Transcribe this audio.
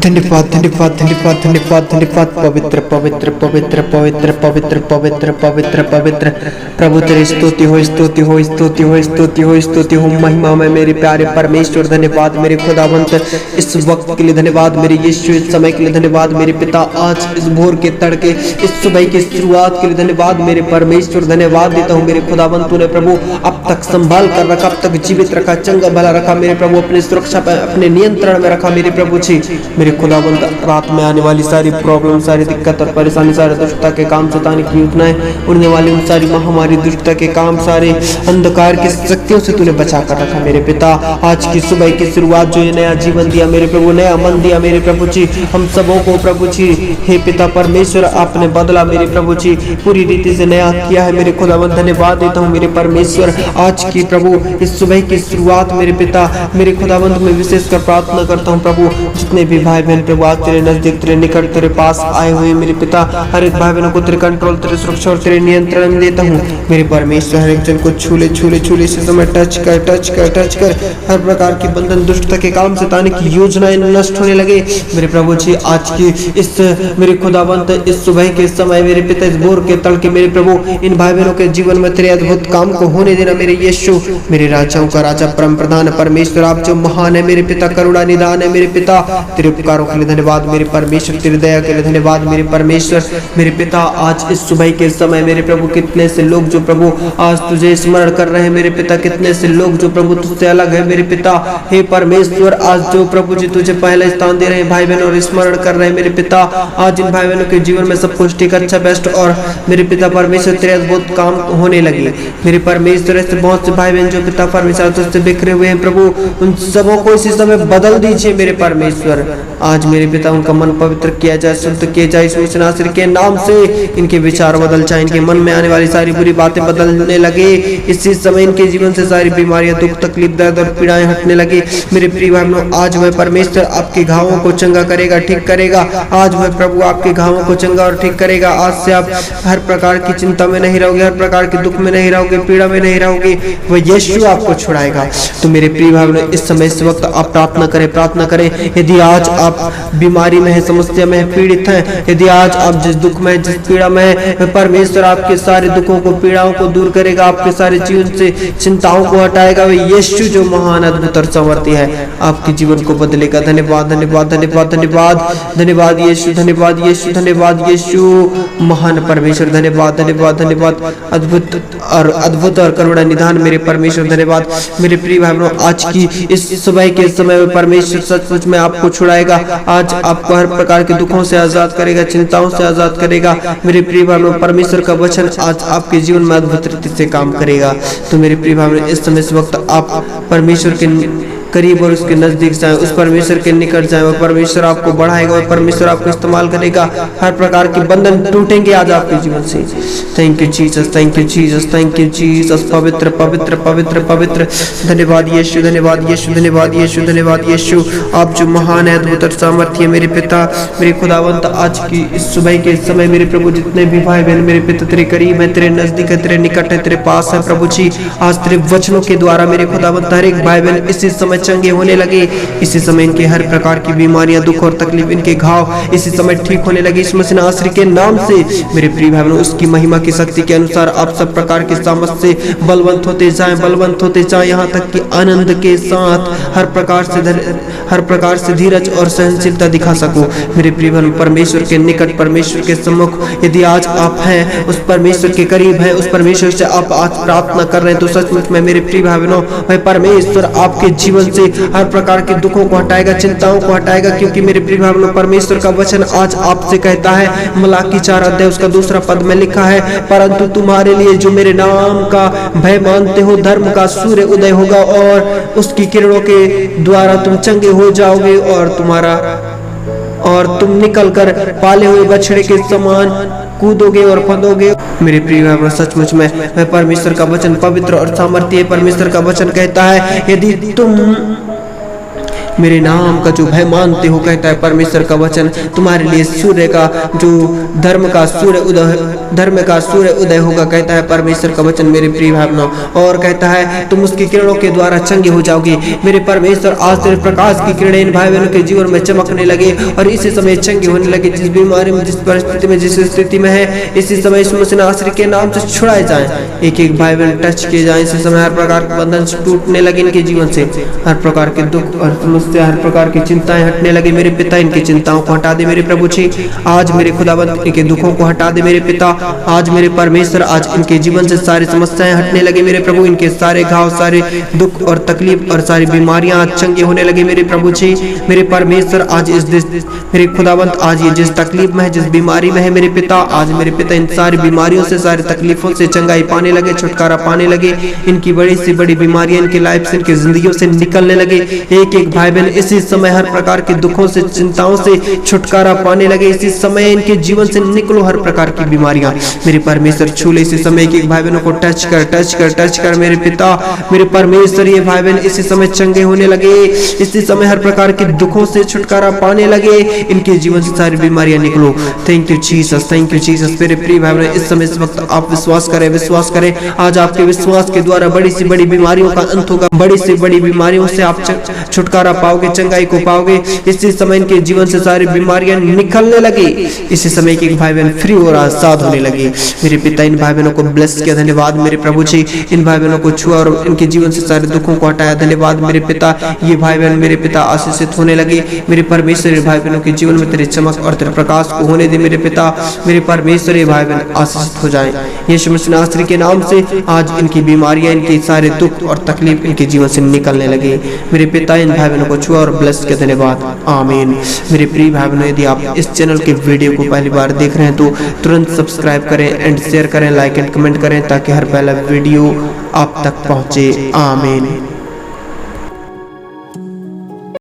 धन्यवाद धन्यवाद धन्यवाद धन्यवाद धन्यवाद। पवित्र पवित्र पवित्र पवित्र पवित्र पवित्र पवित्र पवित्र प्रभु तेरी स्तुति हो स्तुति हो स्तुति हो स्तुति हो स्तुति हो। महिमा में मेरे प्यारे परमेश्वर धन्यवाद मेरे खुदावंत, इस वक्त के लिए धन्यवाद मेरे यीशु, इस समय के लिए धन्यवाद मेरे पिता, आज इस भोर के तड़के इस सुबह की शुरुआत के लिए धन्यवाद मेरे परमेश्वर। धन्यवाद देता हूँ मेरे खुदावंत, तूने प्रभु अब तक संभाल कर रखा, अब तक जीवित रखा, चंगा भला रखा मेरे प्रभु, अपनी सुरक्षा पर अपने नियंत्रण में रखा मेरे प्रभु जी। मेरे खुदावंत रात में आने वाली सारी प्रॉब्लम, सारी दिक्कत और परेशानी, सारे दुष्टता के काम, शैतान की योजनाएं, उड़ने वाली उन सारी महामारी, दुष्टता के काम, सारे अंधकार की शक्तियों से तूने बचा कर रखा मेरे पिता। आज की सुबह की शुरुआत जो ये नया जीवन दिया मेरे प्रभु, नया मन दिया मेरे प्रभु जी, हम सबों को प्रभु जी हे पिता परमेश्वर आपने बदला मेरे प्रभु जी, पूरी रीति से नया किया है मेरे खुदावंत। धन्यवाद देता हूँ मेरे परमेश्वर आज की प्रभु इस सुबह की शुरुआत मेरे पिता, मेरे खुदावंत में विशेष कर प्रार्थना करता हूँ प्रभु, जितने भी भाई बहन प्रभु आज तेरे नजदीक, तेरे निकट, तेरे पास आए हुए मेरे पिता, हर एक भाई बहनों को तेरे कंट्रोल, तेरे सुरक्षा और तेरे नियंत्रण में देता हूँ मेरे परमेश्वर। हर एक जन को छूले छूले छूले से समय टच कर टच कर टच कर, हर प्रकार की बंधन, दुष्टता के काम, शैतान की योजनाएं नष्ट होने लगे मेरे प्रभु जी। आज की इस मेरे खुदावंत इस सुबह के समय मेरे पिता, इस भोर के तड़के मेरे प्रभु, इन भाई बहनों के जीवन में तेरे अद्भुत काम को होने देना मेरे यीशु, मेरे राजाओं का राजा, परम प्रधान परमेश्वर, आप जो महान है मेरे पिता, करुणा निदान है मेरे पिता। तेरे उपकारों के लिए धन्यवाद मेरे परमेश्वर, तेरी दया के लिए धन्यवाद मेरे परमेश्वर। मेरे पिता आज इस सुबह के समय मेरे प्रभु, कितने से लोग जो प्रभु आज तुझे स्मरण कर रहे हैं मेरे पिता, कितने से लोग जो प्रभु तुझसे अलग है मेरे पिता, हे परमेश्वर आज जो प्रभु जी तुझे पहला स्थान दे रहे हैं भाई बहन और स्मरण कर रहे हैं मेरे पिता। आज इन भाई बहनों के जीवन में सब कुछ ठीक, अच्छा, बेस्ट और मेरे पिता परमेश्वर तेरे अद्भुत काम होने लगे मेरे परमेश्वर। ऐसे बहुत से भाई बहन जो पिता परमेश्वर तुझसे बिखरे हुए हैं प्रभु, उन सबों को इसी समय बदल दीजिए मेरे परमेश्वर। आज मेरे पिता उनका मन पवित्र किया जाए, शुद्ध किया जाए इस नासरी के नाम से। इनके विचार बदल जाए, इनके मन में आने वाली सारी बुरी बातें बदलने लगे इसी समय, इनके जीवन से सारी बीमारियां, दुख, तकलीफ, दर्द और पीड़ाएं हटने लगे मेरे प्रिय भाई बहनों। आज वह परमेश्वर आपके घावों को चंगा करेगा, ठीक करेगा। आज वह प्रभु आपके घावों को चंगा और ठीक करेगा। आज से आप हर प्रकार की चिंता में नहीं रहोगे, हर प्रकार के दुख में नहीं रहोगे, पीड़ा में नहीं रहोगे, वह यीशु आपको छुड़ाएगा। तो मेरे प्रिय भाई बहनों इस समय इस वक्त आप प्रार्थना करें, प्रार्थना करें। यदि आज आप बीमारी में है, समस्या में है, पीड़ित हैं, यदि आज आप जिस दुख में, जिस पीड़ा में है, परमेश्वर आपके सारे दुखों को, पीड़ाओं को दूर करेगा, आपके सारे जीवन से चिंताओं को हटाएगा। वह यीशु जो महान, अद्भुत और सामर्थी है आपके जीवन को बदलेगा। धन्यवाद धन्यवाद धन्यवाद धन्यवाद धन्यवाद यीशु, धन्यवाद यीशु, धन्यवाद यीशु महान परमेश्वर। धन्यवाद धन्यवाद धन्यवाद, अद्भुत और करुणा निदान मेरे परमेश्वर। धन्यवाद मेरे प्रिय भाई बहनों, आज की इस सुबह के समय में परमेश्वर सचमुच में आपको छुड़ाएगा। आज आपको हर प्रकार के दुखों से आजाद करेगा, चिंताओं से आजाद करेगा मेरे प्रिय भाई बहनों। परमेश्वर का वचन आज आपके जीवन में अद्भुत रीति से काम करेगा। तो मेरे प्रिय भाई बहनों इस समय इस वक्त आप परमेश्वर के करीब और उसके नजदीक जाएं, उस परमेश्वर के निकट जाएं। वह परमेश्वर आपको बढ़ाएगा, वह परमेश्वर आपको इस्तेमाल करेगा। हर प्रकार के बंधन टूटेंगे आज आपके जीवन से। Thank you Jesus, thank you Jesus, thank you Jesus. पवित्र पवित्र पवित्र पवित्र, धन्यवाद यीशु, धन्यवाद यीशु, धन्यवाद यीशु, धन्यवाद यीशु। आप जो महान है, अद्भुत और सामर्थ्य मेरे पिता, मेरे खुदावंत, आज की इस सुबह के समय मेरे प्रभु जितने भी भाई बहन मेरे पिता तेरे करीब है, तेरे नजदीक है, तेरे निकट है, तेरे पास है प्रभु जी, आज तेरे वचनों के द्वारा मेरे खुदावंत हर एक भाई बहन इसी समय चंगे होने लगे। इसी समय इनके हर प्रकार की बीमारियां, दुख और तकलीफ, इनके घाव इसी समय ठीक होने लगे इस मसीह नासरी के नाम से मेरे प्रिय भाई बहनों। उसकी महिमा की शक्ति के अनुसार आप सब प्रकार की सामर्थ से बलवंत होते जाएं, बलवंत होते जाएं, यहाँ तक कि आनंद के साथ हर प्रकार से धीरज और सहनशीलता दिखा सको मेरे प्रिय भाई। परमेश्वर के निकट, परमेश्वर के सम्मुख यदि आज आप हैं, उस परमेश्वर के करीब हैं, उस परमेश्वर से आप आज प्रार्थना कर रहे हैं, तो सचमुच में मेरे प्रिय भाई बहनों वह परमेश्वर आपके जीवन से हर प्रकार के दुखों को हटाएगा, चिंताओं को हटाएगा। क्योंकि मेरे प्रिय भाई बहनों परमेश्वर का वचन आज आपसे कहता है, मलाकी 4 अध्याय उसका 2 पद में लिखा है, परंतु तुम्हारे लिए जो मेरे नाम का भय मानते हो, धर्म का सूर्य उदय होगा और उसकी किरणों के द्वारा तुम चंगे हो जाओगे और तुम निकलकर पाले हुए बछड़े के समान कूदोगे और फंदोगे। मेरे प्रिय भाई बहनों सचमुच में वह परमेश्वर का वचन पवित्र और सामर्थ्य है। परमेश्वर का वचन कहता है, मेरे नाम का जो भय मानते हो, कहता है परमेश्वर का वचन, तुम्हारे लिए सूर्य का जो धर्म का सूर्य उदय होगा, कहता है परमेश्वर का वचन मेरे प्रिय भाइयों। और कहता है तुम उसकी किरणों के द्वारा चंगे हो जाओगे। मेरे परमेश्वर आज तेरे प्रकाश की किरणें इन भाई बहनों के जीवन में चमकने लगे और इसी समय चंगे होने लगे। जिस बीमारी में, जिस परिस्थिति में, जिस स्थिति में है, इसी समय यीशु मसीह नासरी के नाम से छुड़ाए जाएं। एक एक भाई बहन टच किए जाएं। इसी समय हर प्रकार के बंधन टूटने लगे इनके जीवन से। हर प्रकार के दुख और समस्या, हर प्रकार की चिंताएं हटने लगे। मेरे पिता इनकी चिंताओं को हटा दे मेरे प्रभु जी। आज मेरे खुदावंत इनके दुखों को हटा दे मेरे पिता। आज मेरे परमेश्वर, आज इनके जीवन से सारी समस्याएं हटने लगे मेरे प्रभु। इनके सारे घाव, सारे दुख और तकलीफ और सारी बीमारियां आज चंगे होने लगे मेरे प्रभु जी। मेरे परमेश्वर आज मेरे खुदावंत आज ये जिस तकलीफ में है, जिस बीमारी में है मेरे पिता, आज मेरे पिता इन सारी बीमारियों से, सारी तकलीफों से चंगाई पाने लगे, छुटकारा पाने लगे। इनकी बड़ी से बड़ी बीमारियां इनकी लाइफ से, इनकी जिंदगियों से निकलने लगे। एक एक भाई बहन इसी समय हर प्रकार के दुखों से, चिंताओं से छुटकारा पाने लगे। इसी समय इनके जीवन से निकलो हर प्रकार की बीमारियां मेरे परमेश्वर छू ले। इसी समय एक भाई बहनों को टच कर मेरे पिता, मेरे परमेश्वर। ये भाई बहन इसी समय चंगे होने लगे। इसी समय हर प्रकार के दुखों से छुटकारा पाने लगे। इनके जीवन से सारी बीमारियां निकलो। Thank you Jesus, thank you Jesus. मेरे प्रिय भाई बहन इस समय, इस वक्त आप विश्वास करें। आज आपके विश्वास के द्वारा बड़ी से बड़ी बीमारियों का अंत होगा। बड़ी से बड़ी बीमारियों से आप छुटकारा पाओगे, चंगाई को पाओगे। इसी समय इनके जीवन से सारी बीमारियां निकलने लगी। इसी समय एक भाई बहन फ्री और आजाद होने लगे। मेरे पिता इन भाई बहनों को ब्लेस किया, धन्यवाद मेरे प्रभु जी। इन भाई बहनों को छुआ और इनके जीवन से सारे दुखों को हटाया, धन्यवाद मेरे पिता। ये भाई बहन मेरे पिता आशीषित होने लगे मेरे परमेश्वर। भाई बहनों के जीवन में तेरे चमक और तेरे प्रकाश को होने दे मेरे पिता, मेरे परमेश्वर। ये भाई बहन आशीषित हो जाएं यीशु मसीह नासरी के नाम से। आज इनकी बीमारियां, इनके सारे दुख और तकलीफ इनके जीवन से निकलने लगे मेरे पिता। इन भाई बहनों को छुआ और ब्लेस के धन्यवाद, आमीन। मेरे प्रिय भाई बहनों, यदि आप इस चैनल के वीडियो को पहली बार देख रहे हैं तो तुरंत सब्सक्राइब करें एंड शेयर करें, लाइक एंड कमेंट करें ताकि हर पहला वीडियो आप तक पहुंचे, आमीन।